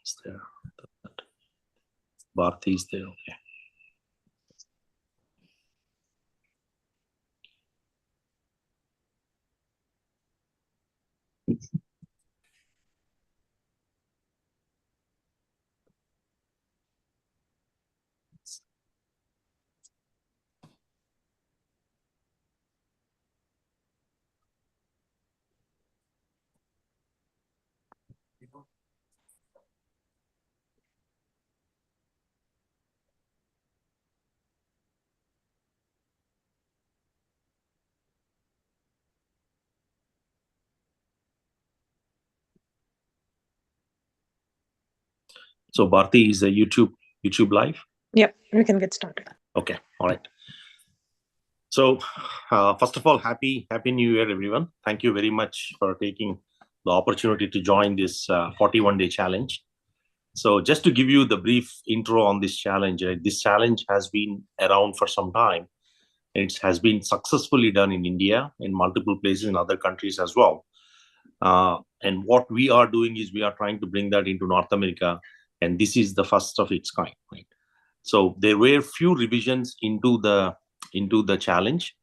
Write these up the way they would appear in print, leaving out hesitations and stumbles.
is there. Bharti is there. Okay. So Bharti is a YouTube live. Yep, we can get started. Okay, all right. So first of all, happy New Year, everyone. Thank you very much for taking the opportunity to join this 41-day challenge. So just to give you the brief intro on this challenge, this challenge has been around for some time. It has been successfully done in India, in multiple places in other countries as well. And what we are doing is we are trying to bring that into North America, and this is the first of its kind, right? So there were few revisions into the challenge.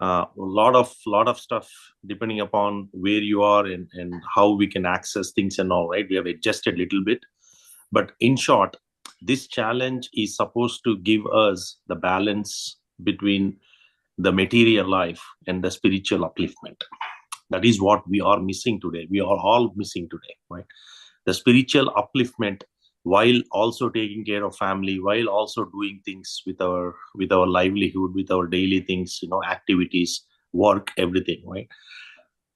A lot of stuff depending upon where you are and how we can access things and all, right? We have adjusted a little bit. But in short, this challenge is supposed to give us the balance between the material life and the spiritual upliftment. That is what we are missing today. We are all missing today, right? The spiritual upliftment while also taking care of family, while also doing things with our livelihood, with our daily things, activities, work, everything, right?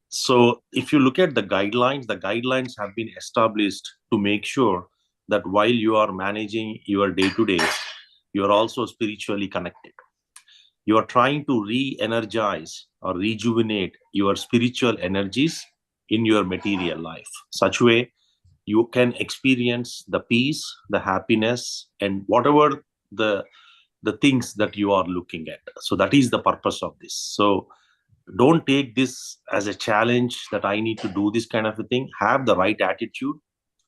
So if you look at the guidelines have been established to make sure that while you are managing your day-to-day, you are also spiritually connected. You are trying to re-energize or rejuvenate your spiritual energies in your material life. Such way, you can experience the peace, the happiness, and whatever the things that you are looking at. So that is the purpose of this. So don't take this as a challenge that I need to do this kind of a thing. Have the right attitude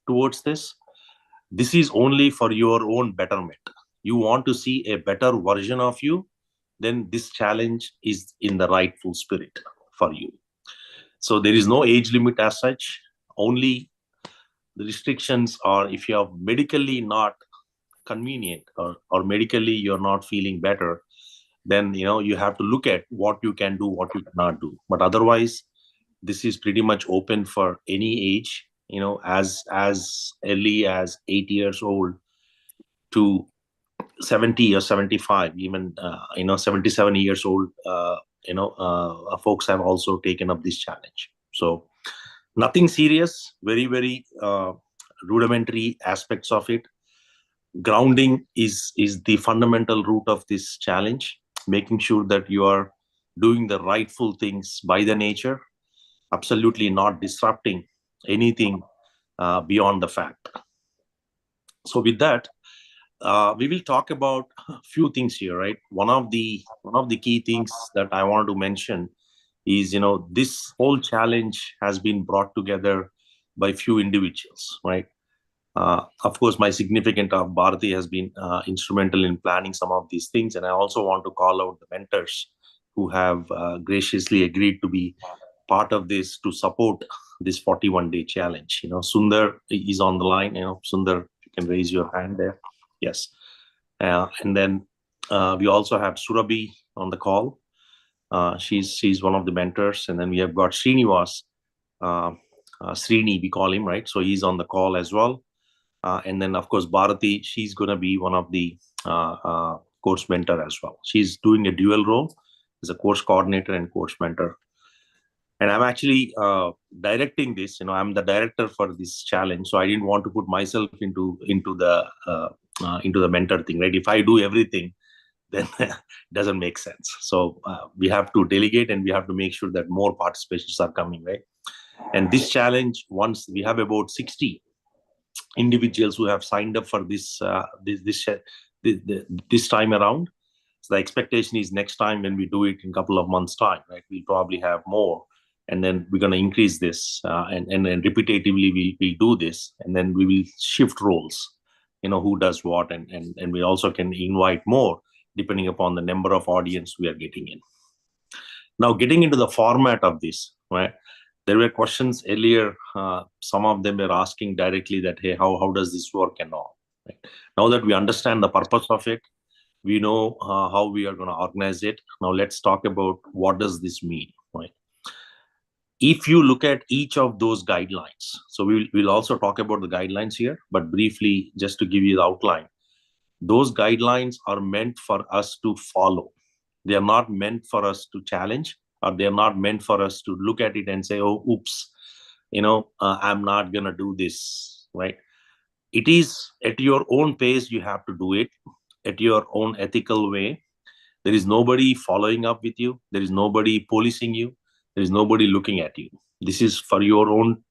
towards this. This is only for your own betterment. You want to see a better version of you, then this challenge is in the rightful spirit for you. So there is no age limit as such. Only the restrictions are if you are medically not convenient or medically you're not feeling better, then you have to look at what you can do, what you cannot do. But otherwise, this is pretty much open for any age, as early as 8 years old to 70 or 75, even 77 years old. Folks have also taken up this challenge. So nothing serious, very, very rudimentary aspects of it. Grounding is the fundamental root of this challenge, making sure that you are doing the rightful things by the nature, absolutely not disrupting anything beyond the fact. So with that, we will talk about a few things here, right? One of the key things that I want to mention is, this whole challenge has been brought together by few individuals, right? Of course, my significant of Bharati has been instrumental in planning some of these things. And I also want to call out the mentors who have graciously agreed to be part of this to support this 41-day challenge. Sundar is on the line. Sundar, you can raise your hand there. Yes. And then we also have Surabhi on the call. She's one of the mentors. And then we have got Srinivas, Srini, we call him, right? So he's on the call as well. And then, of course, Bharati, she's going to be one of the course mentor as well. She's doing a dual role as a course coordinator and course mentor. And I'm actually directing this. I'm the director for this challenge, so I didn't want to put myself into the mentor thing, right? If I do everything, then it doesn't make sense. So we have to delegate, and we have to make sure that more participations are coming, right? And this challenge, once we have about 60 individuals who have signed up for this time around. So the expectation is next time when we do it in a couple of months' time, right? We'll probably have more. and then we're going to increase this, and then repetitively we'll do this, and then we will shift roles, who does what, and we also can invite more depending upon the number of audience we are getting in. Now, getting into the format of this, right? There were questions earlier. Some of them were asking directly that, hey, how does this work and all? Right? Now that we understand the purpose of it, we know how we are going to organize it. Now let's talk about what does this mean, right? If you look at each of those guidelines, so we'll also talk about the guidelines here, but briefly, just to give you the outline, those guidelines are meant for us to follow. They are not meant for us to challenge, or they are not meant for us to look at it and say, oh, oops, I'm not going to do this, right? It is at your own pace. You have to do it at your own ethical way. There is nobody following up with you. There is nobody policing you. There is nobody looking at you. This is for your own,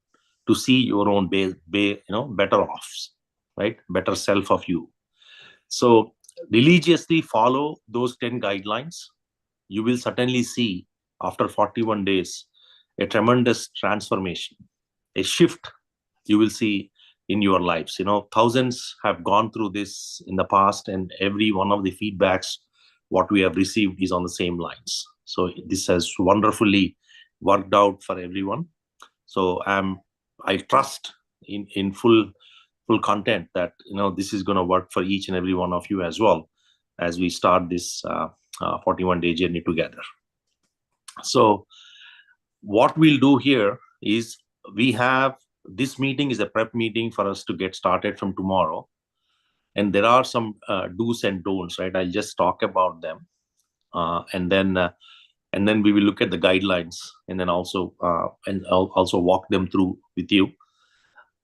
to see your own better off, right? Better self of you. So religiously follow those 10 guidelines. You will certainly see after 41 days a tremendous transformation, a shift you will see in your lives. Thousands have gone through this in the past, and every one of the feedbacks what we have received is on the same lines. So this has wonderfully worked out for everyone. So I trust in full content that this is going to work for each and every one of you as well, as we start this 41-day journey together. So what we'll do here is, we have this meeting is a prep meeting for us to get started from tomorrow, and there are some do's and don'ts, right? I'll just talk about them, and then we will look at the guidelines, and then also I'll also walk them through with you.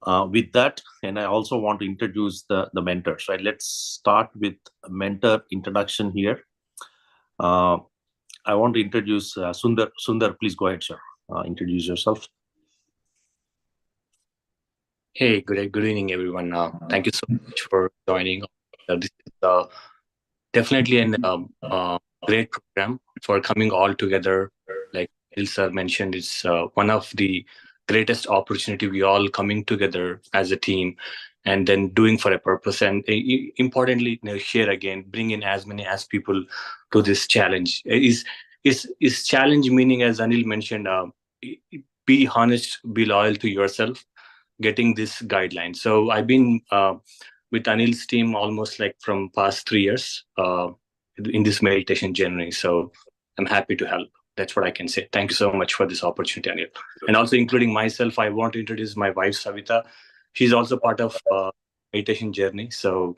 With that, and I also want to introduce the mentors, right? Let's start with mentor introduction here. I want to introduce Sundar. Sundar, please go ahead, sir. Introduce yourself. Hey, good evening, everyone. Thank you so much for joining. This is definitely a great program for coming all together. Like Ilsa mentioned, it's one of the greatest opportunity we all coming together as a team, and then doing for a purpose. And importantly, share again, bring in as many as people to this challenge. Is challenge meaning, as Anil mentioned, be honest, be loyal to yourself, getting this guideline. So I've been with Anil's team almost like from past 3 years in this meditation journey. So I'm happy to help. That's what I can say. Thank you so much for this opportunity, Anil. And also including myself, I want to introduce my wife, Savita. She's also part of meditation journey. So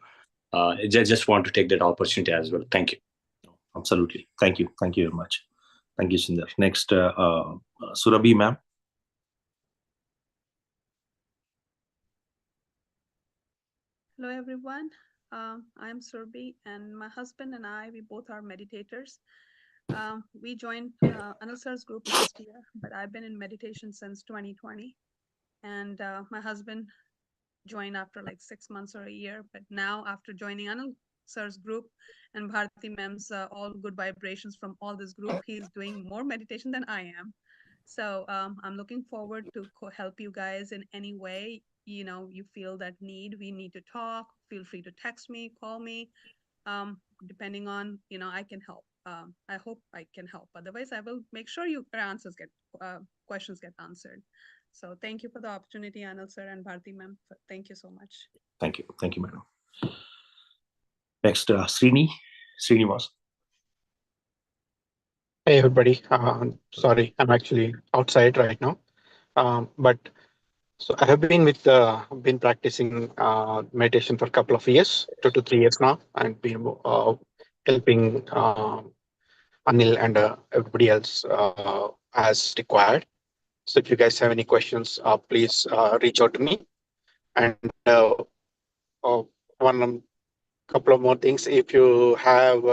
I just want to take that opportunity as well. Thank you. Absolutely. Thank you. Thank you very much. Thank you, Sundar. Next, Surabhi, ma'am. Hello, everyone. I'm Surabhi, and my husband and I, we both are meditators. We joined Anil Sir's group last year, but I've been in meditation since 2020. And my husband joined after like 6 months or a year. But now, after joining Anil Sir's group and Bharati Ma'am's all good vibrations from all this group, he's doing more meditation than I am. So I'm looking forward to help you guys in any way you feel that we need to talk. Feel free to text me, call me, depending on I can help. I hope I can help. Otherwise, I will make sure your questions get answered. So thank you for the opportunity, Anil sir and Bharti ma'am. Thank you so much. Thank you, madam. Next, Srinivas. Hey everybody, sorry, I'm actually outside right now. But so I have been practicing meditation for a couple of years, 2 to 3 years now, and been helping Anil and everybody else as required. So if you guys have any questions, please reach out to me. And one couple of more things. If you have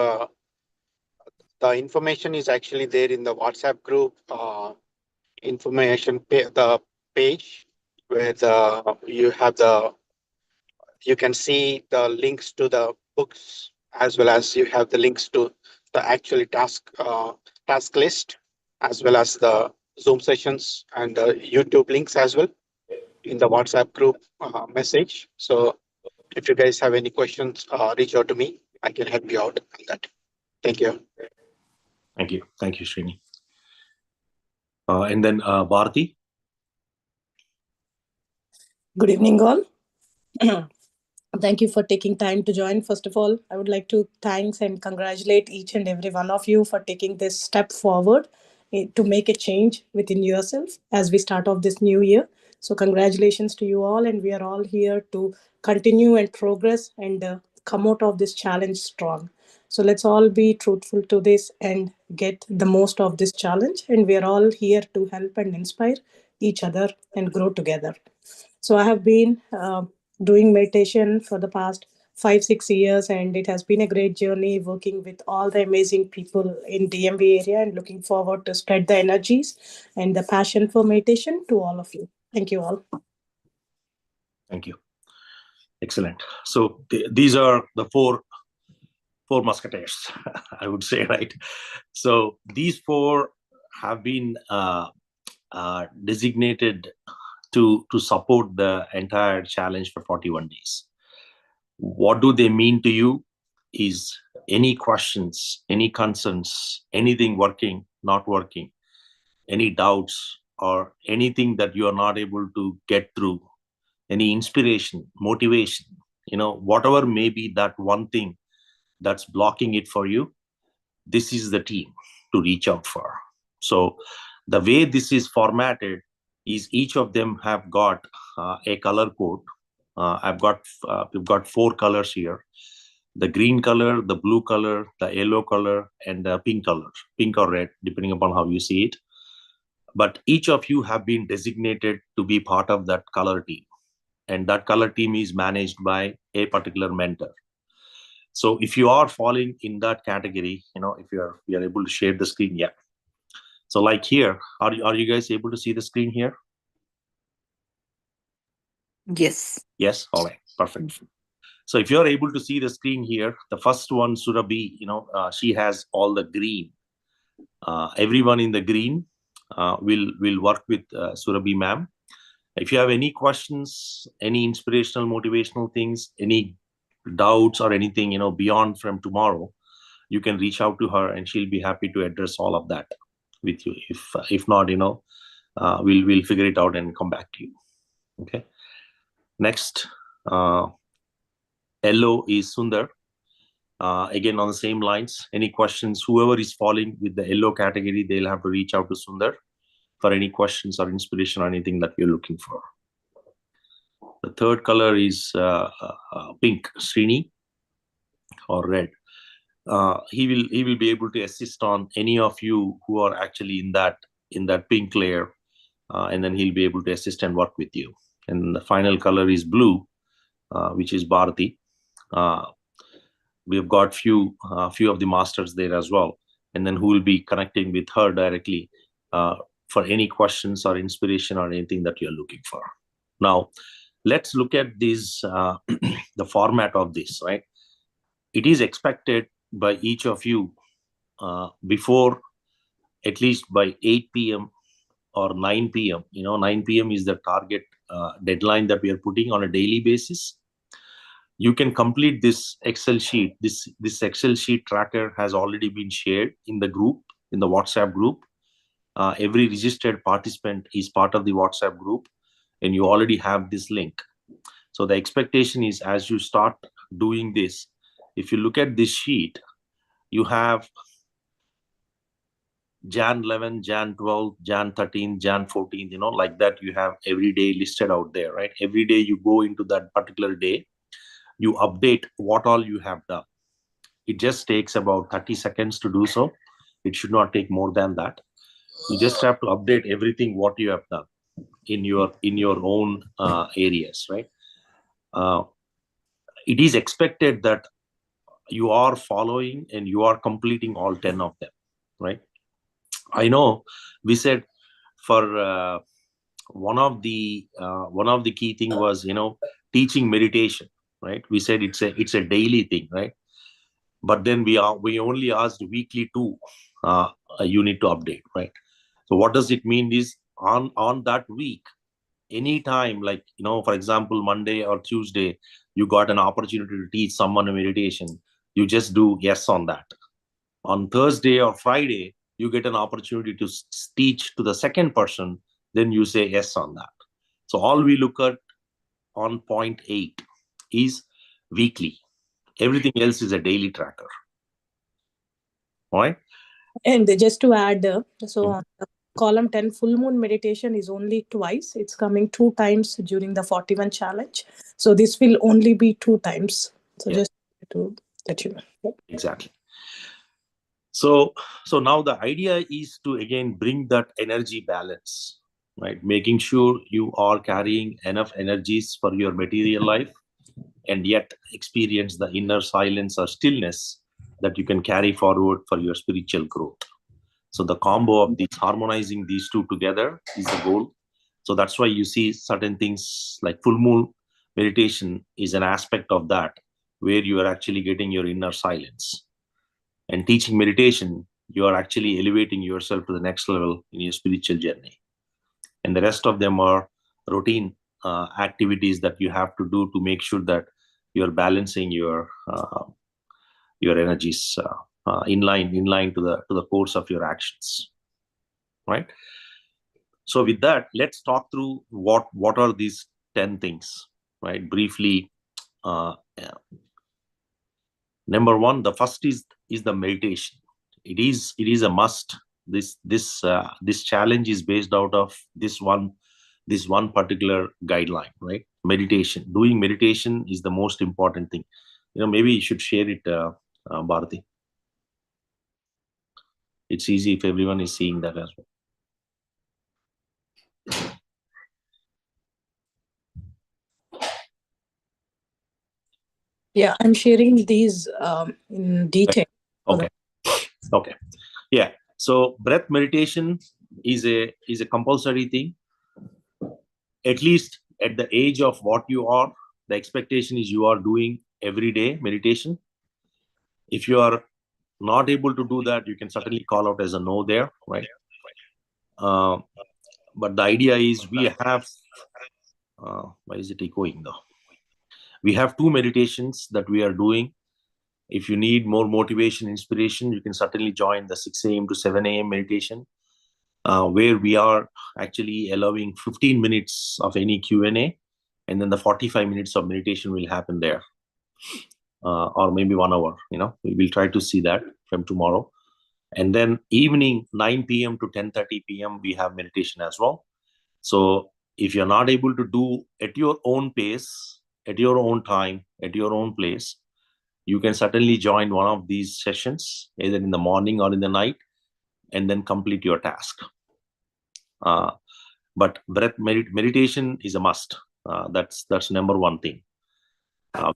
the information is actually there in the WhatsApp group the page where you can see the links to the books, as well as you have the links to the actual task list, as well as the Zoom sessions and YouTube links as well in the WhatsApp group message. So if you guys have any questions, reach out to me. I can help you out on that. Thank you. Thank you. Thank you, Srini. And then Bharati. Good evening, all. Thank you for taking time to join. First of all, I would like to thanks and congratulate each and every one of you for taking this step forward to make a change within yourself as we start off this new year. So congratulations to you all, and we are all here to continue and progress and come out of this challenge strong. So let's all be truthful to this and get the most of this challenge. And we are all here to help and inspire each other and grow together. So I have been doing meditation for the past 5-6 years, and it has been a great journey working with all the amazing people in DMV area, and looking forward to spread the energies and the passion for meditation to all of you. Thank you all. Thank you. Excellent. So these are the four musketeers, I would say, right? So these four have been designated to support the entire challenge for 41 days. What do they mean to you? Is any questions, any concerns, anything working, not working, any doubts, or anything that you are not able to get through, any inspiration, motivation, whatever may be that one thing that's blocking it for you, this is the team to reach out for. So the way this is formatted is each of them have got a color code. We've got 4 colors here: the green color, the blue color, the yellow color, and the pink color, pink or red, depending upon how you see it. But each of you have been designated to be part of that color team, and that color team is managed by a particular mentor. So if you are falling in that category, if you are able to share the screen, yeah. So like here, are you guys able to see the screen here? Yes. Yes. All right. Perfect. So if you're able to see the screen here, the first one, Surabhi, she has all the green. Everyone in the green will work with Surabhi ma'am. If you have any questions, any inspirational, motivational things, any doubts or anything, beyond from tomorrow, you can reach out to her and she'll be happy to address all of that with you. If not, we'll figure it out and come back to you. Okay. Next, yellow is Sundar. Again, on the same lines, any questions, whoever is falling with the yellow category, they'll have to reach out to Sundar for any questions or inspiration or anything that you're looking for. The third color is pink, Srini, or red. He will be able to assist on any of you who are actually in that pink layer, and then he'll be able to assist and work with you. And the final color is blue, which is Bharati. We've got few of the masters there as well, and then who will be connecting with her directly for any questions or inspiration or anything that you're looking for. Now, let's look at this, the format of this, right? It is expected by each of you before, at least by 8 p.m. or 9 p.m. 9 p.m. is the target deadline that we are putting on a daily basis. You can complete this Excel sheet. This Excel sheet tracker has already been shared in the group, in the WhatsApp group. Every registered participant is part of the WhatsApp group, and you already have this link. So the expectation is, as you start doing this, if you look at this sheet, you have Jan 11, Jan 12, Jan 13, Jan 14, like that. You have every day listed out there, right? Every day you go into that particular day, you update what all you have done. It just takes about 30 seconds to do so. It should not take more than that. You just have to update everything what you have done in your own areas, right? It is expected that you are following and you are completing all 10 of them, right? I know we said for one of the key thing was teaching meditation, right? We said it's a daily thing, right? But then we only asked weekly 2 you need to update, right? So what does it mean is on that week, anytime, like, for example, Monday or Tuesday, you got an opportunity to teach someone a meditation, you just do yes on that. On Thursday or Friday, you get an opportunity to teach to the second person, then you say yes on that. So all we look at on point 8 is weekly. Everything else is a daily tracker. All right. And just to add, on column 10, full moon meditation is only twice. It's coming 2 times during the 41 challenge. So this will only be 2 times. So just to let you know. Exactly. So now the idea is to again bring that energy balance, right? Making sure you are carrying enough energies for your material life and yet experience the inner silence or stillness that you can carry forward for your spiritual growth. So the combo of these, harmonizing these two together, is the goal. So that's why you see certain things like full moon meditation is an aspect of that, where you are actually getting your inner silence. And teaching meditation, you are actually elevating yourself to the next level in your spiritual journey. And the rest of them are routine activities that you have to do to make sure that you're balancing your energies in line to the course of your actions, right? So with that, let's talk through what are these 10 things, right? Briefly, number one, the first is the meditation. It is a must. This challenge is based out of this one particular guideline, right? Meditation. Doing meditation is the most important thing. Maybe you should share it, Bharati. It's easy if everyone is seeing that as well. Yeah, I'm sharing these in detail. Okay. Yeah. So breath meditation is a compulsory thing. At least at the age of what you are, the expectation is you are doing every day meditation. If you are not able to do that, you can certainly call out as a no there, right? But the idea is we have, why is it echoing though? We have 2 meditations that we are doing. If you need more motivation, inspiration, you can certainly join the 6 a.m. to 7 a.m. meditation, where we are actually allowing 15 minutes of any Q&A, and then the 45 minutes of meditation will happen there, or maybe 1 hour. We will try to see that from tomorrow. And then evening 9 p.m. to 10:30 p.m. we have meditation as well. So if you're not able to do at your own pace, at your own time, at your own place, you can certainly join one of these sessions, either in the morning or in the night, and then complete your task. But breath meditation is a must. That's number one thing.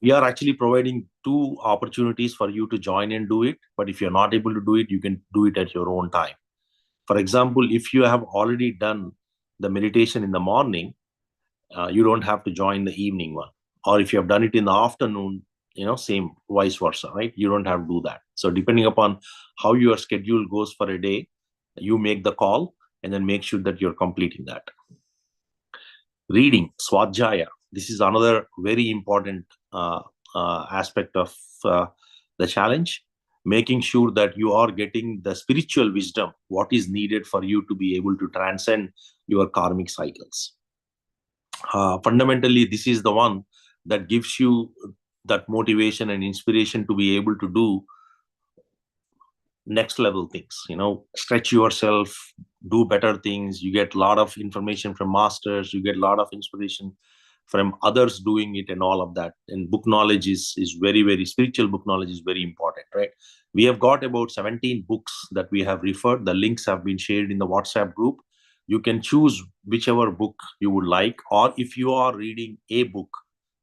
We are actually providing 2 opportunities for you to join and do it. But if you're not able to do it, you can do it at your own time. For example, if you have already done the meditation in the morning, you don't have to join the evening one. Or if you have done it in the afternoon, same vice versa, right? You don't have to do that. So depending upon how your schedule goes for a day, you make the call and then make sure that you're completing that. Reading, Swadhyaya. This is another very important aspect of the challenge. Making sure that you are getting the spiritual wisdom, what is needed for you to be able to transcend your karmic cycles. Fundamentally, this is the one that gives you that motivation and inspiration to be able to do next level things, stretch yourself, do better things. You get a lot of information from masters, you get a lot of inspiration from others doing it and all of that. And book knowledge is very, very, spiritual book knowledge is very important, right? We have got about 17 books that we have referred. The links have been shared in the WhatsApp group. You can choose whichever book you would like, or if you are reading a book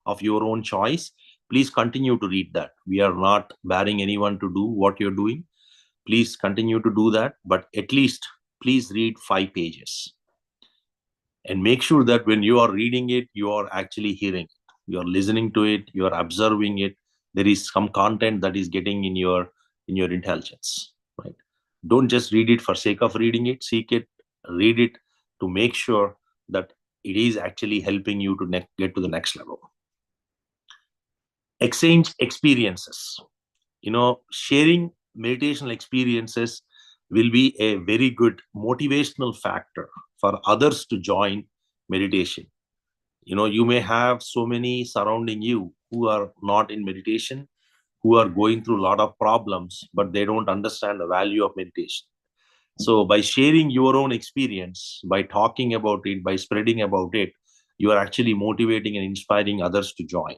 of your own choice, please continue to read that. We are not barring anyone to do what you're doing. Please continue to do that, but at least please read 5 pages. And make sure that when you are reading it, you are actually hearing it. You are listening to it, you are observing it. There is some content that is getting in your intelligence, right? Don't just read it for sake of reading it. Seek it read it to make sure that it is actually helping you to get to the next level. Exchange experiences. Sharing meditational experiences will be a very good motivational factor for others to join meditation. You may have so many surrounding you who are not in meditation, who are going through a lot of problems, but they don't understand the value of meditation. So by sharing your own experience, by talking about it, by spreading about it, you are actually motivating and inspiring others to join.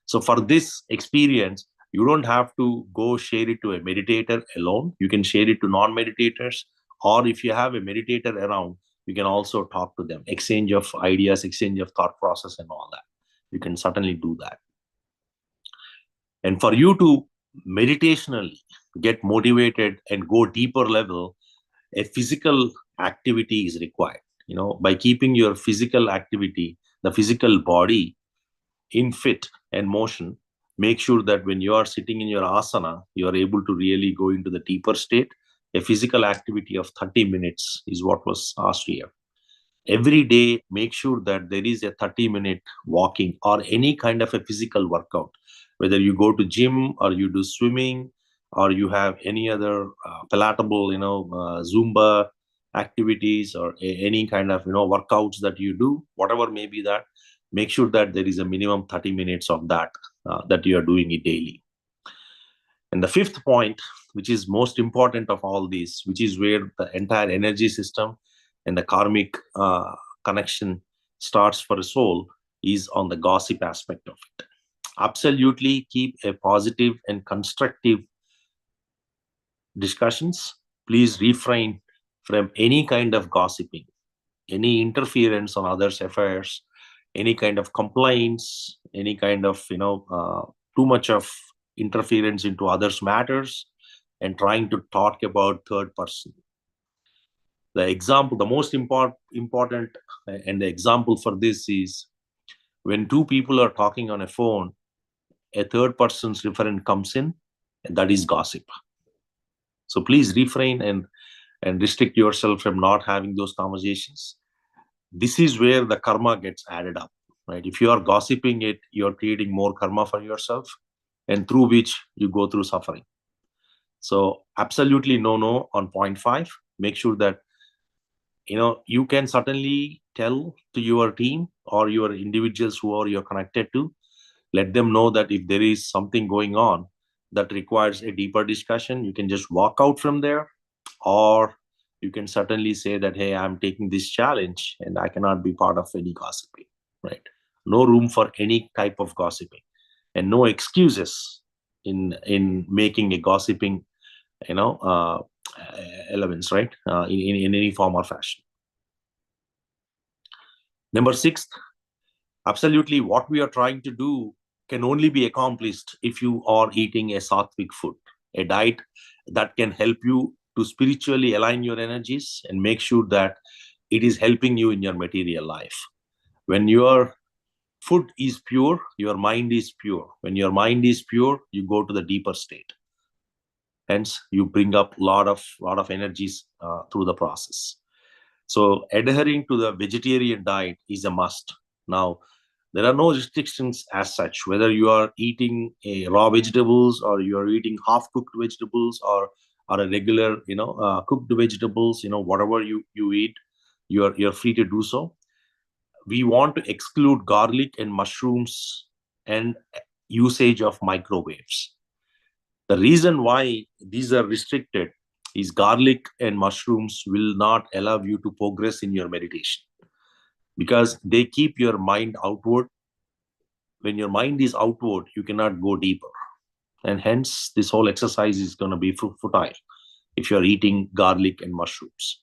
So for this experience, you don't have to go share it to a meditator alone. You can share it to non-meditators, or if you have a meditator around, you can also talk to them, exchange of ideas, exchange of thought process and all that. You can certainly do that. And for you to meditationally get motivated and go deeper level, a physical activity is required. By keeping your physical activity, the physical body in fit and motion, make sure that when you are sitting in your asana, you are able to really go into the deeper state. A physical activity of 30 minutes is what was asked here. Every day, make sure that there is a 30-minute walking or any kind of a physical workout, whether you go to gym or you do swimming or you have any other palatable, Zumba activities or any kind of, workouts that you do, whatever may be that, make sure that there is a minimum 30 minutes of that, that you are doing it daily. And the fifth point, which is most important of all these, which is where the entire energy system and the karmic connection starts for a soul, is on the gossip aspect of it. Absolutely keep a positive and constructive discussions. Please refrain from any kind of gossiping, any interference on others' affairs, any kind of complaints, any kind of, too much of interference into others' matters, and trying to talk about third person. The most important and the example for this is when two people are talking on a phone, a third person's referent comes in, and that is gossip. So please refrain and restrict yourself from not having those conversations. This is where the karma gets added up, right? If you are gossiping it, you're creating more karma for yourself, and through which you go through suffering. So absolutely no on point 5. Make sure that you can certainly tell to your team or your individuals who are you're connected to, let them know that if there is something going on that requires a deeper discussion, you can just walk out from there, or you can certainly say that, hey, I'm taking this challenge and I cannot be part of any gossiping, right? No room for any type of gossiping, and no excuses in making a gossiping elements, right? In any form or fashion. Number 6, absolutely what we are trying to do can only be accomplished if you are eating a sattvic food, a diet that can help you to spiritually align your energies and make sure that it is helping you in your material life. When your food is pure, your mind is pure. When your mind is pure, you go to the deeper state. Hence, you bring up a lot of energies through the process. So adhering to the vegetarian diet is a must. Now, there are no restrictions as such, whether you are eating raw vegetables or you are eating half-cooked vegetables or a regular, cooked vegetables, whatever you eat, you're free to do so. We want to exclude garlic and mushrooms and usage of microwaves. The reason why these are restricted is garlic and mushrooms will not allow you to progress in your meditation because they keep your mind outward. When your mind is outward, you cannot go deeper. And hence, this whole exercise is going to be futile if you're eating garlic and mushrooms.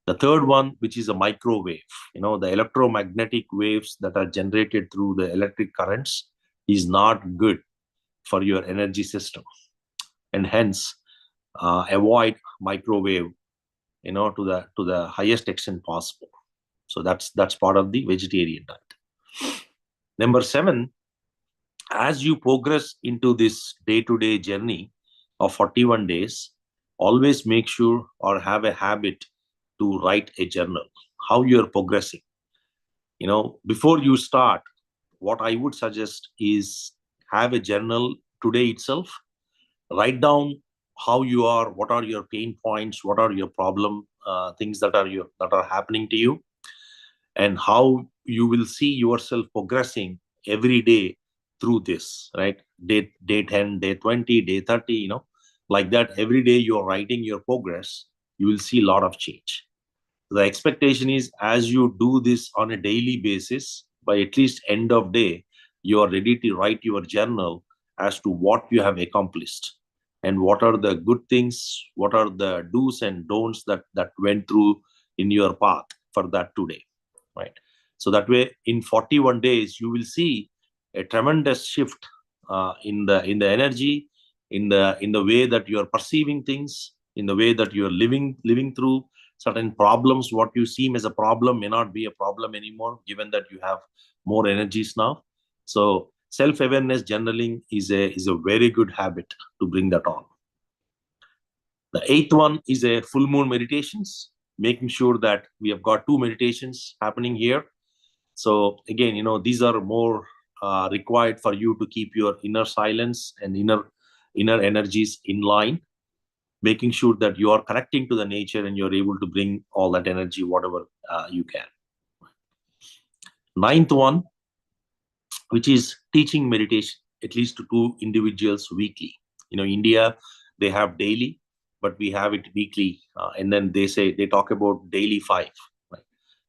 The third one, which is a microwave, the electromagnetic waves that are generated through the electric currents is not good for your energy system. And hence, avoid microwave, to the highest extent possible. So that's part of the vegetarian diet. Number 7, as you progress into this day-to-day journey of 41 days, always make sure or have a habit to write a journal, how you're progressing. Before you start, what I would suggest is have a journal today itself. Write down how you are, what are your pain points, what are your problem things that are happening to you, and how you will see yourself progressing every day through this, right? Day 10, day 20, day 30, like that. Every day you're writing your progress, you will see a lot of change. The expectation is, as you do this on a daily basis, by at least end of day, you are ready to write your journal as to what you have accomplished and what are the good things, what are the do's and don'ts that went through in your path for that today, right? So that way, in 41 days, you will see a tremendous shift in the energy, in the way that you are perceiving things, in the way that you are living through certain problems. What you seem as a problem may not be a problem anymore, given that you have more energies now. So self-awareness journaling is a very good habit to bring that on. The 8th one is a full moon meditations, making sure that we have got 2 meditations happening here. So again, these are more required for you to keep your inner silence and inner energies in line, making sure that you are connecting to the nature and you're able to bring all that energy, whatever you can. 9th one, which is teaching meditation, at least to 2 individuals weekly. India, they have daily, but we have it weekly. And then they talk about daily 5. Right?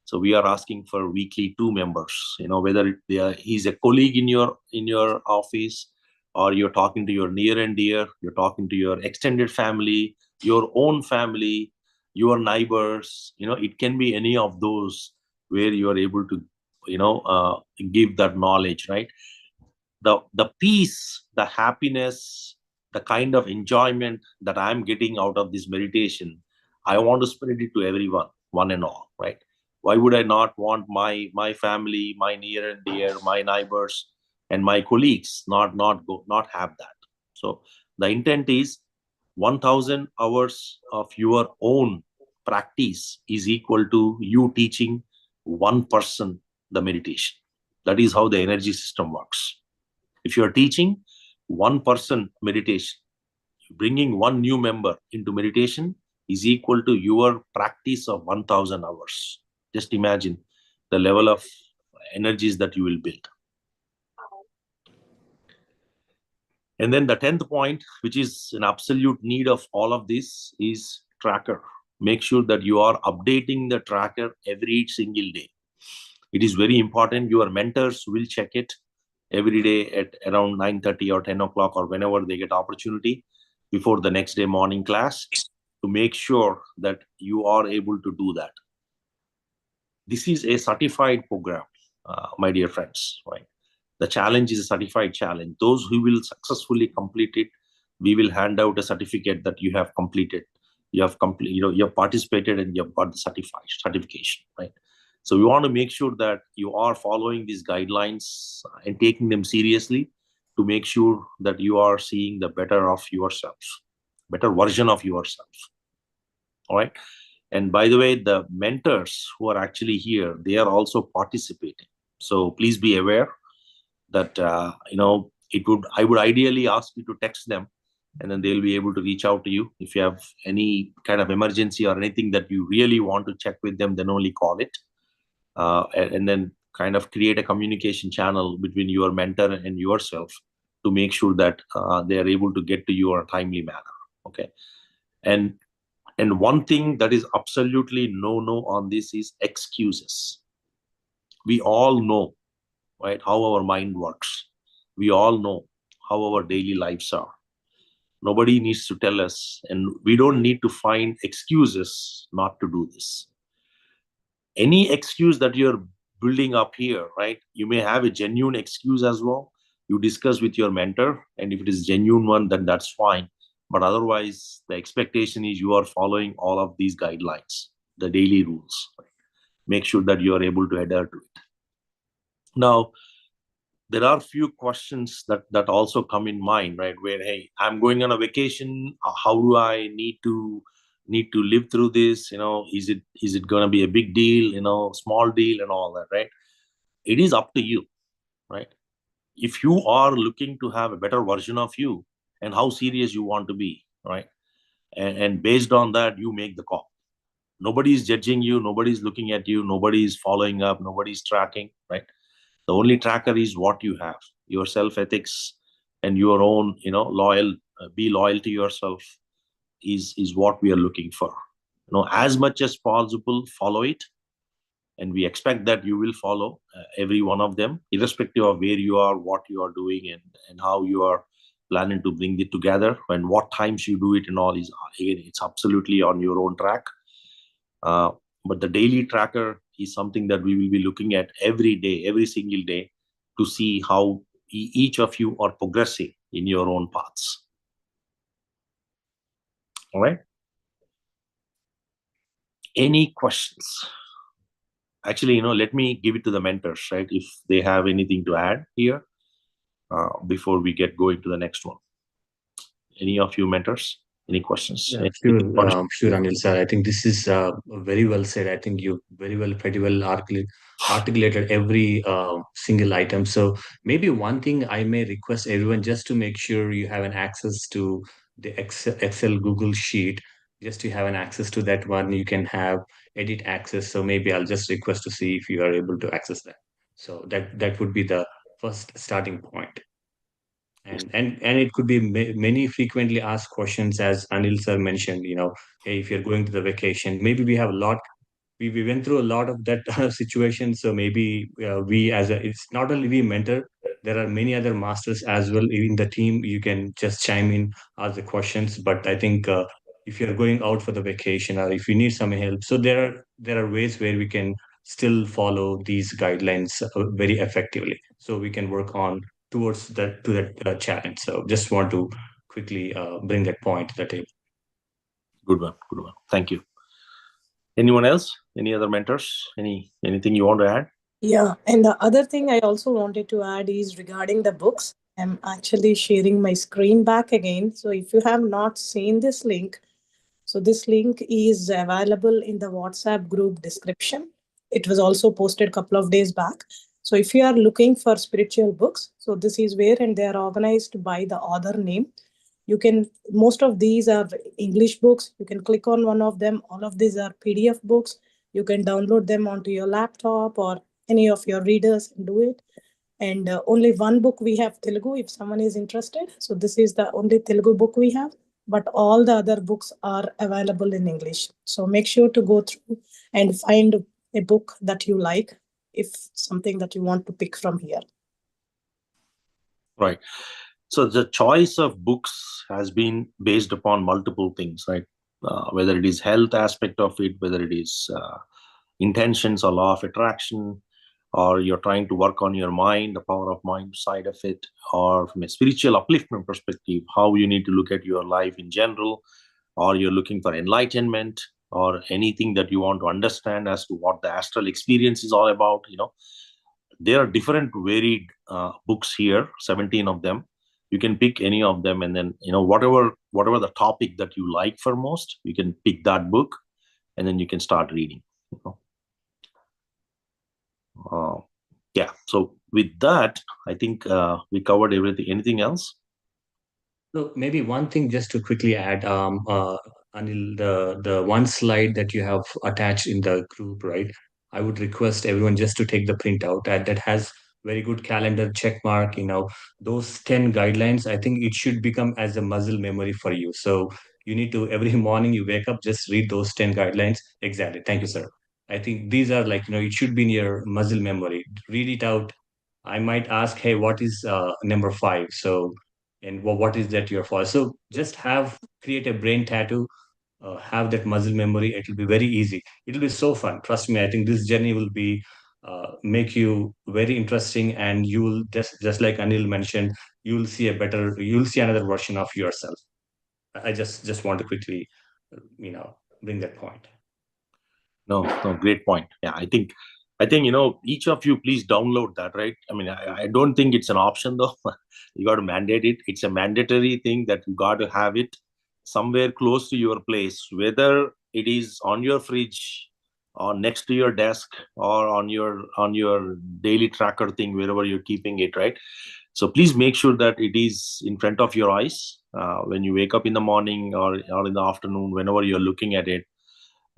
So we are asking for weekly 2 members, whether he's a colleague in your office, or you're talking to your near and dear, you're talking to your extended family, your own family, your neighbors. It can be any of those where you are able to, give that knowledge, right? The peace, the happiness, the kind of enjoyment that I'm getting out of this meditation, I want to spread it to everyone, one and all, right? Why would I not want my family, my near and dear, my neighbors, and my colleagues not have that? So the intent is 1,000 hours of your own practice is equal to you teaching one person the meditation. That is how the energy system works. If you are teaching one person meditation, bringing one new member into meditation is equal to your practice of 1,000 hours. Just imagine the level of energies that you will build. And then the 10th point, which is an absolute need of all of this, is tracker. Make sure that you are updating the tracker every single day. It is very important. Your mentors will check it every day at around 9:30 or 10 o'clock, or whenever they get opportunity before the next day morning class, to make sure that you are able to do that. This is a certified program, my dear friends, right? The challenge is a certified challenge. Those who will successfully complete it, we will hand out a certificate that you have completed. You have you have participated and you have got the certification, right? So we want to make sure that you are following these guidelines and taking them seriously, to make sure that you are seeing the better of yourself, better version of yourself. All right. And by the way, the mentors who are actually here, they are also participating. So please be aware that I would ideally ask you to text them, and then they'll be able to reach out to you. If you have any kind of emergency or anything that you really want to check with them, then only call it. And then kind of create a communication channel between your mentor and yourself, to make sure that they are able to get to you in a timely manner. Okay. And one thing that is absolutely no on this is excuses. We all know, right, how our mind works. We all know how our daily lives are. Nobody needs to tell us, and we don't need to find excuses not to do this. Any excuse that you're building up here, right, you may have a genuine excuse as well. You discuss with your mentor, and if it is a genuine one, then that's fine. But otherwise, the expectation is you are following all of these guidelines, the daily rules. Right? Make sure that you are able to adhere to it. Now, there are few questions that also come in mind, right? Where, hey, I'm going on a vacation. How do I need to, need to live through this? Is it going to be a big deal, small deal and all that, right? It is up to you, right? If you are looking to have a better version of you and how serious you want to be, right? And based on that, you make the call. Nobody's judging you, nobody's looking at you, nobody's following up, nobody's tracking, right? The only tracker is what you have, your self-ethics and your own, be loyal to yourself is what we are looking for. As much as possible, follow it. And we expect that you will follow every one of them, irrespective of where you are, what you are doing, and how you are planning to bring it together, and what times you do it and all is, again, it's absolutely on your own track. But the daily tracker is something that we will be looking at every day, every single day, to see how each of you are progressing in your own paths. All right. Any questions? Actually, let me give it to the mentors, right? If they have anything to add here before we get going to the next one. Any of you mentors? Any questions? Yeah, sure, Anil sir. I think this is very well said. I think you pretty well articulated every single item. So maybe one thing I may request everyone, just to make sure you have an access to the Excel Google Sheet, just to have an access to that one, you can have edit access. So maybe I'll just request to see if you are able to access that. So that would be the first starting point. And it could be many frequently asked questions, as Anil sir mentioned. Hey, if you're going to the vacation, maybe we have a lot. We went through a lot of that situation. So maybe it's not only we mentor, there are many other masters as well in the team. You can just chime in, ask the questions. But I think if you're going out for the vacation, or if you need some help, so there are ways where we can still follow these guidelines very effectively. So we can work on towards that challenge. So just want to quickly bring that point to the table. Good one. Thank you. Anyone else? Any other mentors? Anything you want to add? Yeah, and the other thing I also wanted to add is regarding the books. I'm actually sharing my screen back again. So if you have not seen this link, so this link is available in the WhatsApp group description. It was also posted a couple of days back. So if you are looking for spiritual books, so this is where, and they are organized by the author name. Most of these are English books. You can click on one of them. All of these are PDF books. You can download them onto your laptop or any of your readers and do it. And only one book we have Telugu if someone is interested. So this is the only Telugu book we have, but all the other books are available in English. So make sure to go through and find a book that you like, if something that you want to pick from here. Right. So the choice of books has been based upon multiple things, right? Whether it is health aspect of it, whether it is intentions or law of attraction, or you're trying to work on your mind, the power of mind side of it, or from a spiritual upliftment perspective, how you need to look at your life in general, or you're looking for enlightenment, or anything that you want to understand as to what the astral experience is all about. There are different varied books here, 17 of them. You can pick any of them, and then whatever the topic that you like for most, you can pick that book, and then you can start reading. Yeah. So with that, I think we covered everything. Anything else? So maybe one thing just to quickly add, Anil, the one slide that you have attached in the group, right? I would request everyone just to take the printout that has very good calendar check mark. Those 10 guidelines. I think it should become as a muscle memory for you. So you need to every morning you wake up, just read those 10 guidelines. Exactly. Thank you, sir. I think these are it should be in your muscle memory. Read it out. I might ask, hey, what is number 5? So and what is that your fault? So just create a brain tattoo, have that muscle memory. It will be very easy. It will be so fun. Trust me. I think this journey will be make you very interesting, and you will just like Anil mentioned, you'll see another version of yourself. I just want to quickly, bring that point. No, great point. Yeah, I think each of you please download that, right? I mean, I don't think it's an option though. You got to mandate it. It's a mandatory thing that you got to have it. somewhere close to your place, whether it is on your fridge or next to your desk or on your daily tracker thing, wherever you're keeping it, right? So please make sure that it is in front of your eyes when you wake up in the morning or in the afternoon, whenever you're looking at it.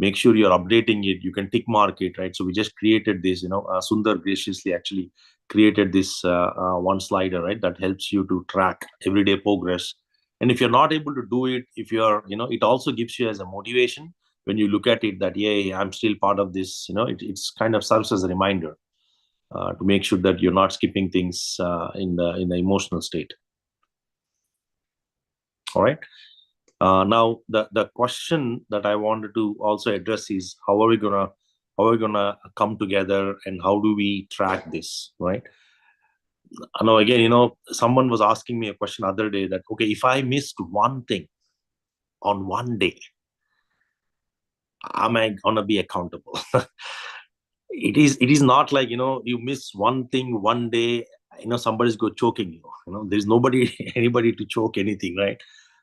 Make sure you're updating it. You can tick mark it, right? So we just created this, Sundar graciously actually created this one slider, right, that helps you to track everyday progress. And if you're not able to do it, if you're, it also gives you as a motivation when you look at it that, yeah, I'm still part of this. It's kind of serves as a reminder to make sure that you're not skipping things in the emotional state. All right. Now the question that I wanted to also address is how are we gonna come together and how do we track this, right? Now again, someone was asking me a question the other day that, okay, if I missed one thing on one day, am I gonna be accountable? It is not like, you miss one thing one day, somebody's go choking you. There's anybody to choke anything, right?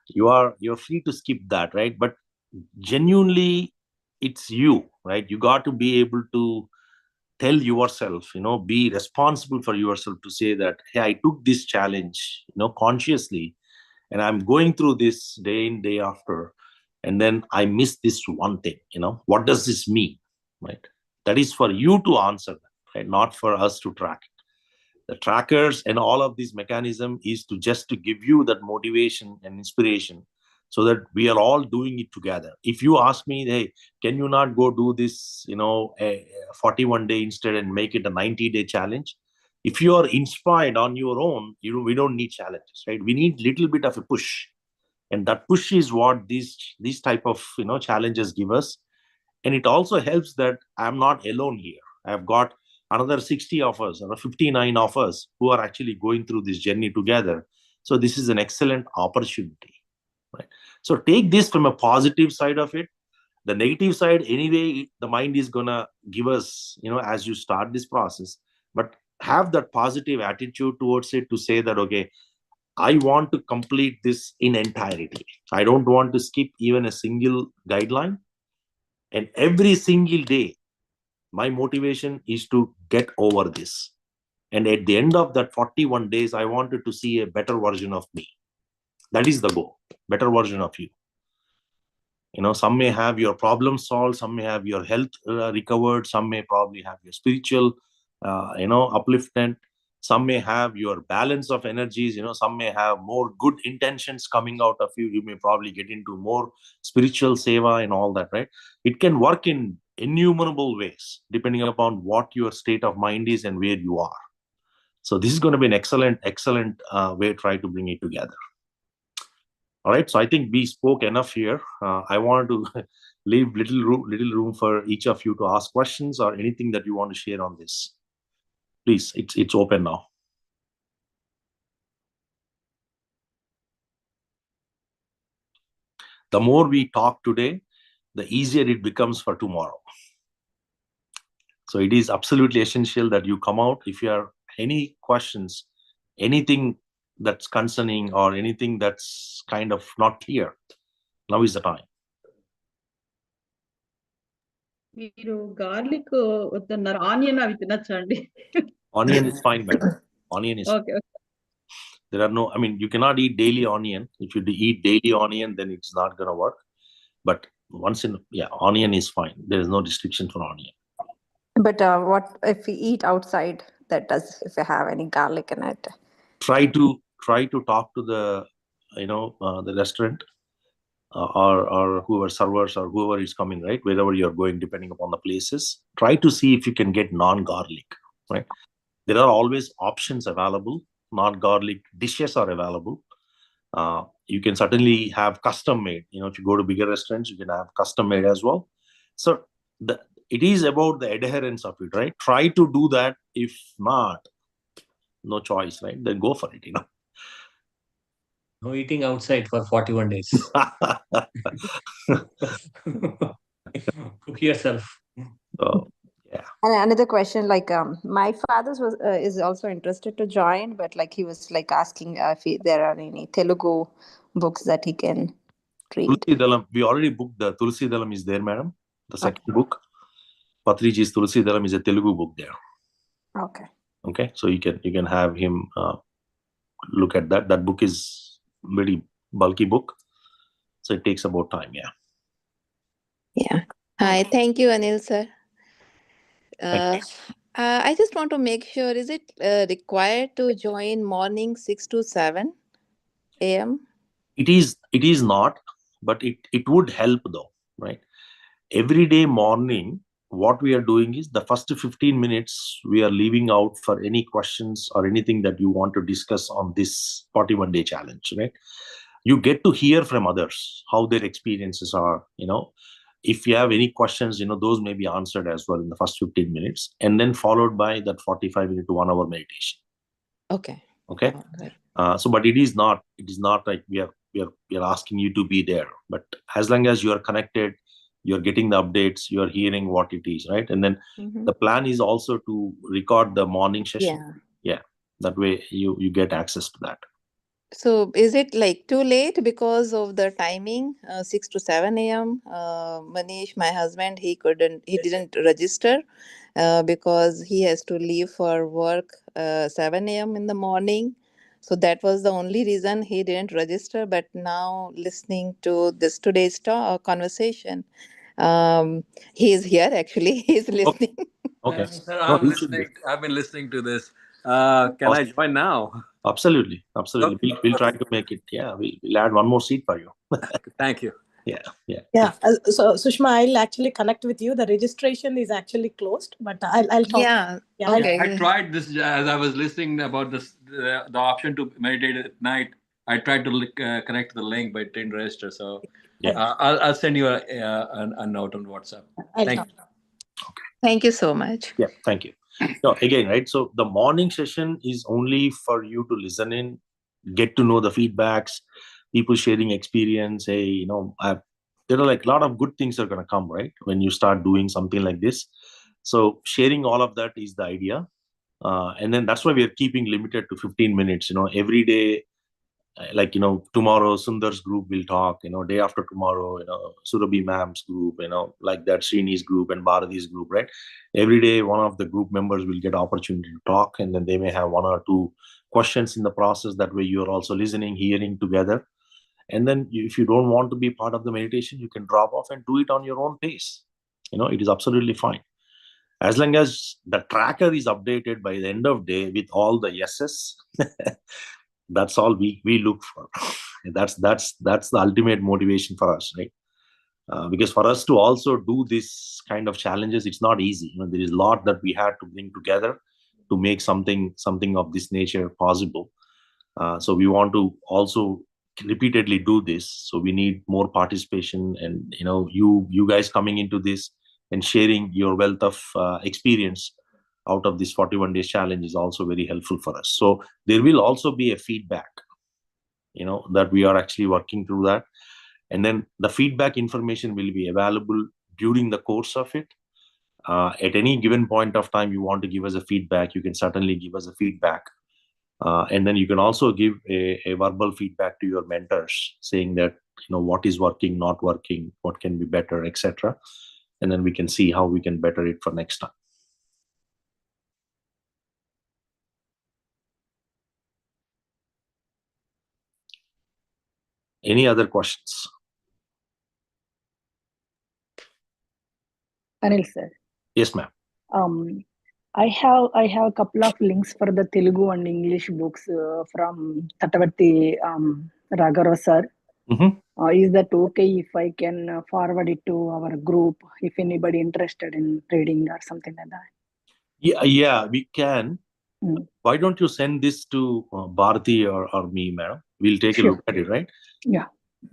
You're free to skip that, right? But genuinely, it's you, right? You got to be able to tell yourself, be responsible for yourself to say that, hey, I took this challenge, consciously, and I'm going through this day in, day after, and then I missed this one thing. What does this mean, right? That is for you to answer that, right? Not for us to track it. The trackers and all of this mechanism is to just to give you that motivation and inspiration so that we are all doing it together. If you ask me, hey, can you not go do this, a 41 day instead and make it a 90-day challenge? If you are inspired on your own, we don't need challenges, right? We need little bit of a push. And that push is what these type of, challenges give us. And it also helps that I'm not alone here. I've got another 60 of us or 59 of us who are actually going through this journey together. So this is an excellent opportunity, right? So take this from a positive side of it. The negative side, anyway, the mind is gonna give us, as you start this process. But have that positive attitude towards it to say that, okay, I want to complete this in entirety. I don't want to skip even a single guideline. And every single day, my motivation is to get over this. And at the end of that 41 days, I wanted to see a better version of me. That is the goal, better version of you. Some may have your problem solved, some may have your health recovered, some may probably have your spiritual, upliftment. Some may have your balance of energies, some may have more good intentions coming out of you. You may probably get into more spiritual seva and all that, right? It can work in innumerable ways, depending upon what your state of mind is and where you are. So this is going to be an excellent way to try to bring it together. All right, so I think we spoke enough here. I wanted to leave little room for each of you to ask questions or anything that you want to share on this. Please, it's open now. The more we talk today, the easier it becomes for tomorrow. So it is absolutely essential that you come out. If you have any questions, anything that's concerning or anything that's kind of not clear, now is the time. మీరు garlic వద్దన్నారు, onion అవి తినచ్చండి? Onion is fine, madam. Onion is Okay. There are no, you cannot eat daily onion. If you eat daily onion, then it's not going to work. But once in, onion is fine. There is no restriction for onion. But what if we eat outside? That does, if you have any garlic in it. Try to talk to the, the restaurant or whoever servers or whoever is coming, right? Wherever you're going, depending upon the places, try to see if you can get non-garlic, right? There are always options available. Non-garlic dishes are available. You can certainly have custom made. If you go to bigger restaurants, you can have custom made as well. So it is about the adherence of it, right? Try to do that. If not, no choice, right? Then go for it, No eating outside for 41 days. Cook yourself. Yeah. And another question, like my father is also interested to join, but like he was like asking if there are any Telugu books that he can read. Tulsi Dalam, we already booked the Tulsi Dalam is there, madam. The second book. Patriji's Tulsi Dalam is a Telugu book there. Okay. Okay, so you can have him look at that. That book is very bulky book, so it takes about time. Yeah. Yeah. Hi. Thank you, Anil sir. I just want to make sure, is it required to join morning 6 to 7 a.m.? It is not, but it would help though, right? Every day morning, what we are doing is the first 15 minutes we are leaving out for any questions or anything that you want to discuss on this 41-day challenge, right? You get to hear from others how their experiences are. If you have any questions, those may be answered as well in the first 15 minutes, and then followed by that 45-minute to 1 hour meditation. Okay. Okay. All right. But it is not like we are asking you to be there, but as long as you are connected, you're getting the updates, you're hearing what it is, right? And then the plan is also to record the morning session. Yeah. That way you get access to that. So is it like too late because of the timing, 6 to 7 a.m.? Manish, my husband, he didn't register because he has to leave for work 7 a.m. in the morning. So that was the only reason he didn't register. But now listening to today's conversation, he is here actually. He's listening. Okay. Sir, I've been listening to this. Can I join now? Absolutely. Okay. We'll try to make it. Yeah, we'll add one more seat for you. Thank you. Yeah. So Sushma, I'll actually connect with you. The registration is actually closed, but I'll talk. Yeah. Okay. I tried this as I was listening about this the option to meditate at night. I tried to connect the link, but it didn't register. So I'll send you a note on WhatsApp. Thank you. Thank you so much. Yeah, thank you. So again, right? So the morning session is only for you to listen in, get to know the feedbacks, people sharing experience. Hey, there are like a lot of good things are going to come, right? When you start doing something like this. So sharing all of that is the idea. And then that's why we are keeping limited to 15 minutes, every day. Like, tomorrow Sundar's group will talk, day after tomorrow, Surabhi ma'am's group, like that Srini's group and Bharati's group, right? Every day, one of the group members will get opportunity to talk, and then they may have 1 or 2 questions in the process. That way you're also listening, hearing together. And then if you don't want to be part of the meditation, you can drop off and do it on your own pace. It is absolutely fine. As long as the tracker is updated by the end of day with all the yeses, that's all we look for. That's the ultimate motivation for us, right? Because for us to also do this kind of challenges, it's not easy. There is a lot that we had to bring together to make something of this nature possible. So we want to also repeatedly do this. So we need more participation, and you guys coming into this and sharing your wealth of experience out of this 41 days challenge is also very helpful for us. So there will also be a feedback, that we are actually working through that. And then the feedback information will be available during the course of it. At any given point of time, you want to give us a feedback, you can certainly give us a feedback. And then you can also give a verbal feedback to your mentors, saying that, what is working, not working, what can be better, etc. And then we can see how we can better it for next time. Any other questions? Anil sir. Yes, ma'am. I have a couple of links for the Telugu and English books from Tattavarti Raghav sir. Is that okay if I can forward it to our group if anybody interested in reading or something like that? Yeah, we can. Why don't you send this to Bharati or me, madam? We'll take a look at it, right? Yeah.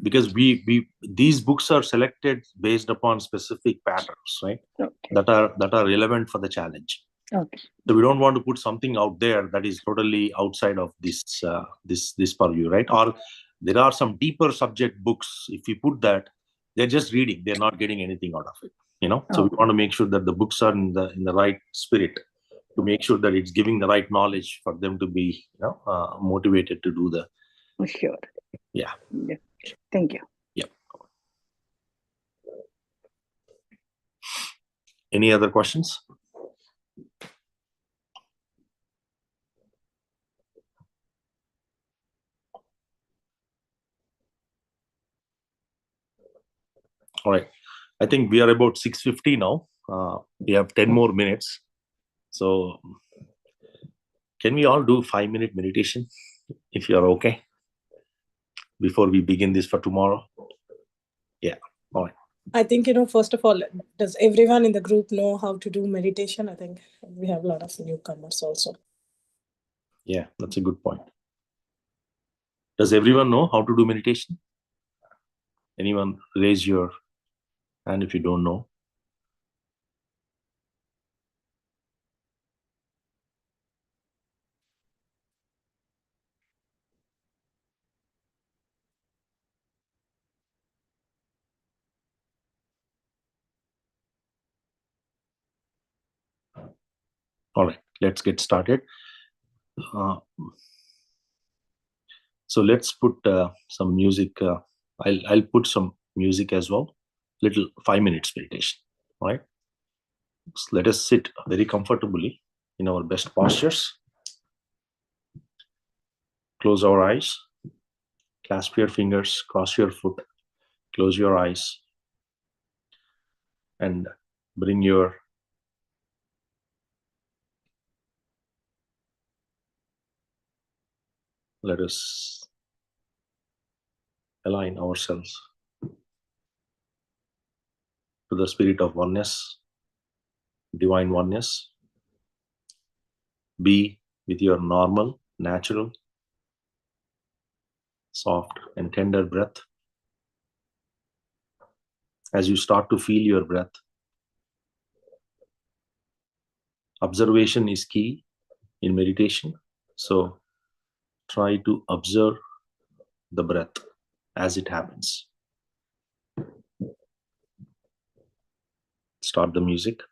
Because these books are selected based upon specific patterns, right? Okay. That are relevant for the challenge. Okay. So we don't want to put something out there that is totally outside of this purview, right? Or there are some deeper subject books. If we put that, they're just reading; they're not getting anything out of it. So we want to make sure that the books are in the right spirit, to make sure that it's giving the right knowledge for them to be motivated to do the. Sure. Yeah. Thank you. Yeah. Any other questions? All right. I think we are about 6:50 now. We have 10 more minutes. So can we all do 5-minute meditation if you are okay before we begin this for tomorrow? Yeah. All right. I think, first of all, does everyone in the group know how to do meditation? I think we have a lot of newcomers also. Yeah, that's a good point. Does everyone know how to do meditation? Anyone raise your hand if you don't know? All right, let's get started. So let's put some music. I'll put some music as well. Little 5 minutes meditation. All right. So let us sit very comfortably in our best postures. Close our eyes. Clasp your fingers. Cross your foot. Close your eyes. And bring your let us align ourselves to the spirit of oneness, divine oneness. Be with your normal, natural, soft, and tender breath. As you start to feel your breath, observation is key in meditation. So try to observe the breath as it happens. Start the music.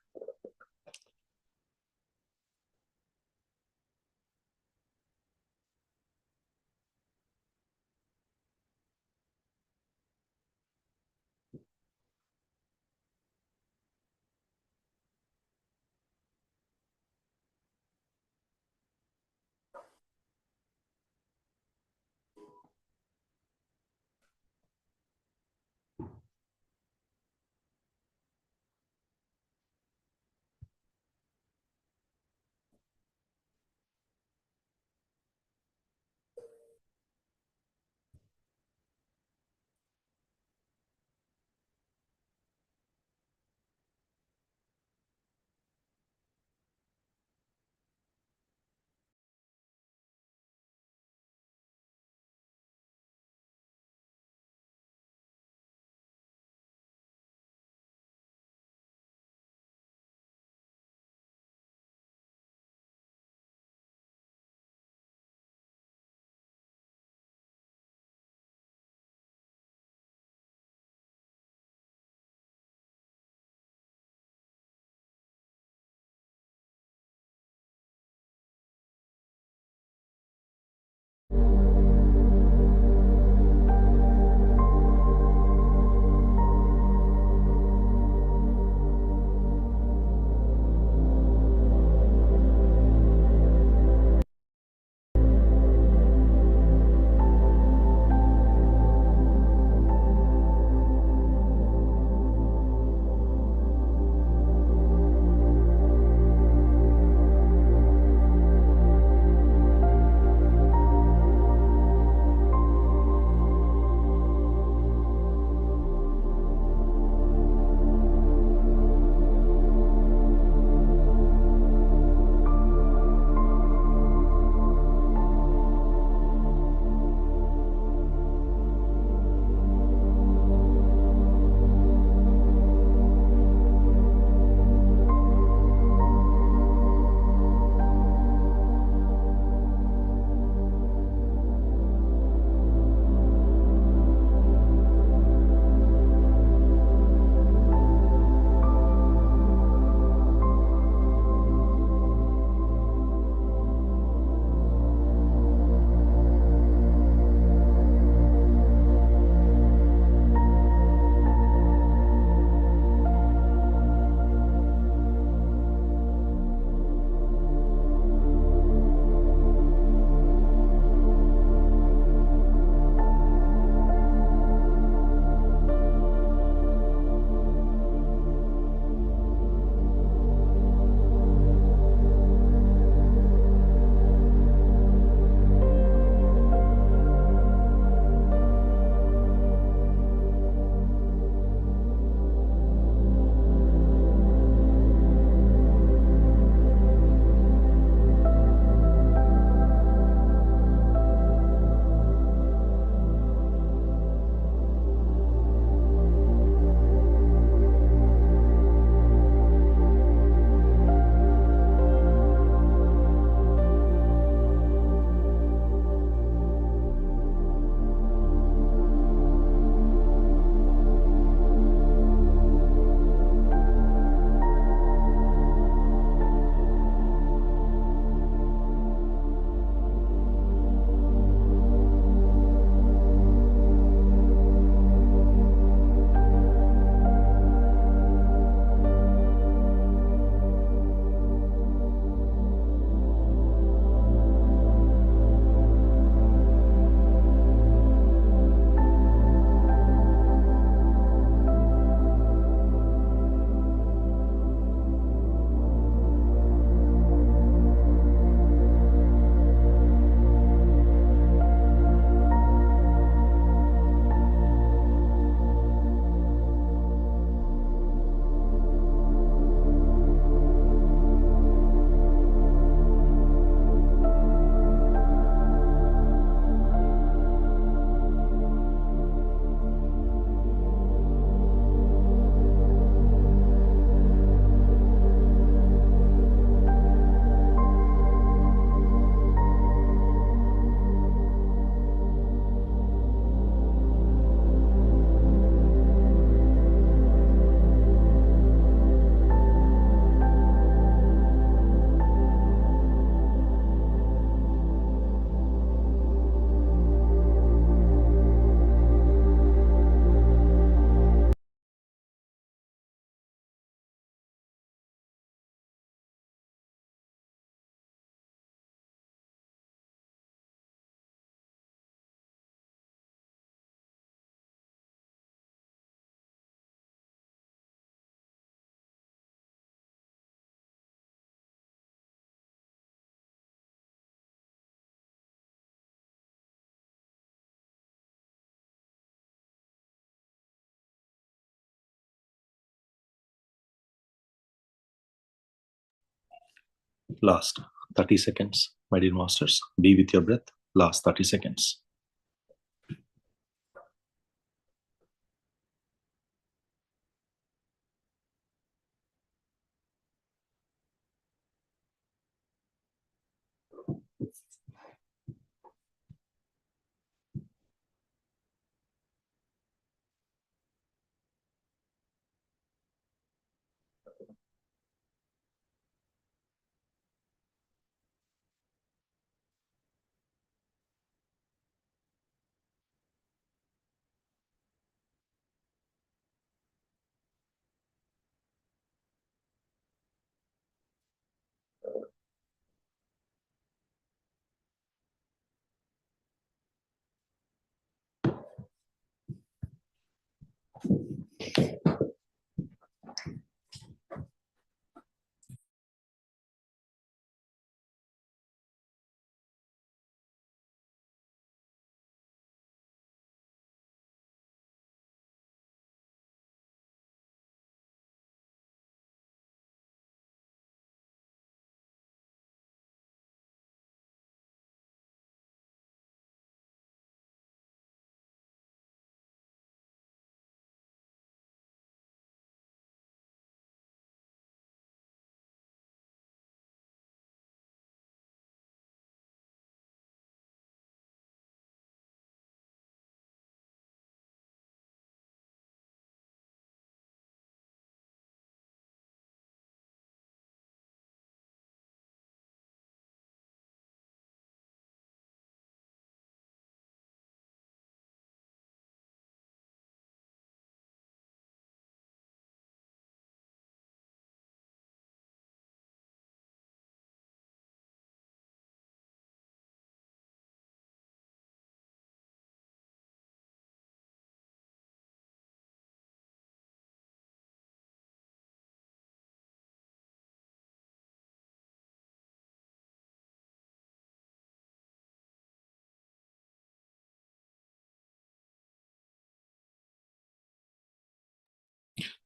Last 30 seconds, my dear masters. Be with your breath. Last 30 seconds.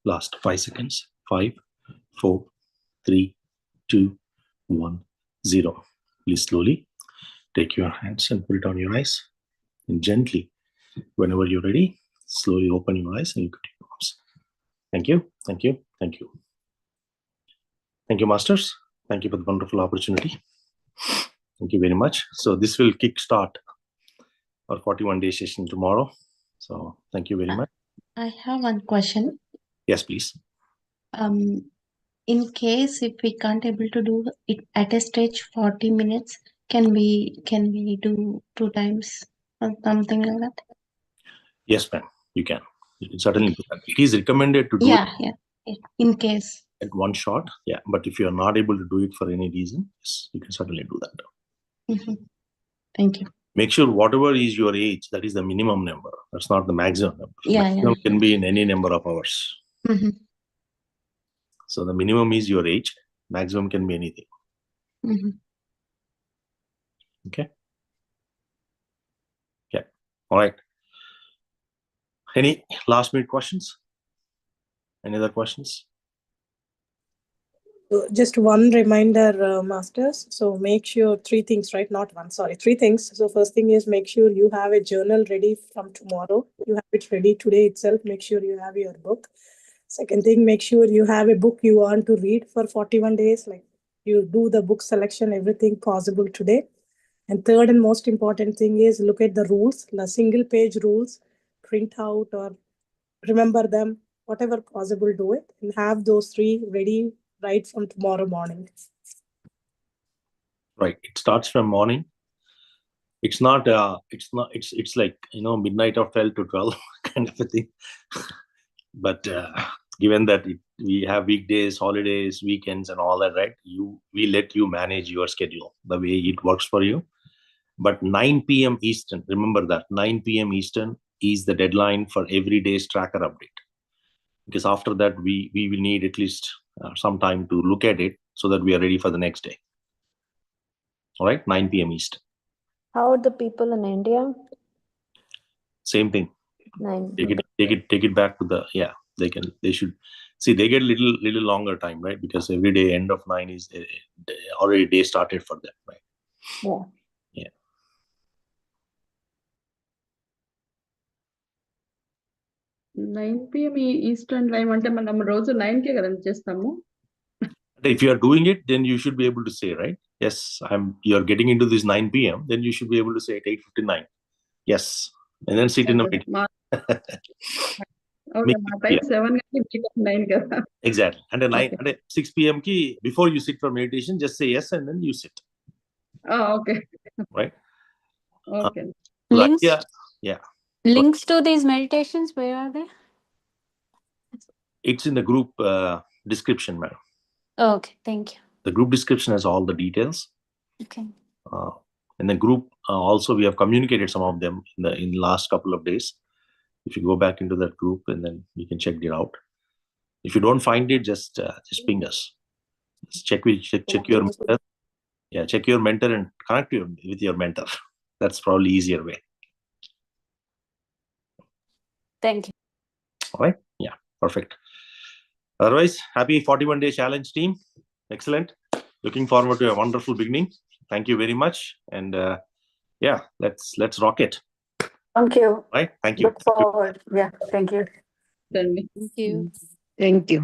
Last 5 seconds. 5, 4, 3, 2, 1, 0. Please slowly take your hands and put it on your eyes. And gently, whenever you're ready, slowly open your eyes and you continue your arms. Thank you. Thank you. Thank you. Thank you, masters. Thank you for the wonderful opportunity. Thank you very much. So this will kickstart our 41-day session tomorrow. So thank you very much. I have one question. Yes, please. In case if we can't able to do it at a stage 40 minutes, can we do 2 times or something like that? Yes, ma'am. You can. You can certainly do that. It is recommended to do it in case at one shot. Yeah, but if you are not able to do it for any reason, yes, you can certainly do that. Thank you. Make sure whatever is your age, that is the minimum number. That's not the maximum number. Maximum can be in any number of hours. So the minimum is your age. Maximum can be anything. Okay. Yeah. All right. Any last minute questions? Any other questions? Just one reminder, masters. So make sure 3 things, right? Not one, sorry, 3 things. So first thing is make sure you have a journal ready from tomorrow. You have it ready today itself. Make sure you have your book. Second thing, make sure you have a book you want to read for 41 days. Like you do the book selection, everything possible today. And third and most important thing is look at the rules, the single page rules, print out or remember them, whatever possible, do it and have those 3 ready right from tomorrow morning. Right. It starts from morning. It's like, midnight of 12 to 12 kind of a thing. But given that we have weekdays, holidays, weekends and all that, right? We let you manage your schedule the way it works for you. But 9 p.m. Eastern, remember that 9 p.m. Eastern is the deadline for every day's tracker update. Because after that, we will need at least some time to look at it so that we are ready for the next day. All right, 9 p.m. Eastern. How are the people in India? Same thing. 9. Take it back to they should See, they get little longer time, right? Because every day end of 9 is already day started for them, right? Yeah. Yeah. Nine PM eastern time అంటే మనం రోజు 9 కే కదా చేస్తాము. If you are doing it, then you should be able to say, right? Yes, you're getting into this 9 p.m. Then you should be able to say at 8:59. Yes, and then sit in a meeting. Okay, my time 7 9 కదా. Exactly. And at 6 p.m. ki before you sit for meditation, just say yes and then you sit. Okay. Right. Okay. Links. Yeah. Links to these meditations, where are they? It's in the group description, madam. Okay, thank you. The group description has all the details. Okay. And the group also we have communicated some of them in the last couple of days. If you go back into that group and then you can check it out. If you don't find it, just ping us. Just check your mentor. Yeah, check your mentor and connect with your mentor. That's probably easier way. Thank you. All right. Yeah, perfect. Otherwise, happy 41-day challenge, team. Excellent. Looking forward to a wonderful beginning. Thank you very much. And yeah, let's rock it. Thank you. Right. Thank you. Look forward. Yeah. Thank you. Thank you. Thank you.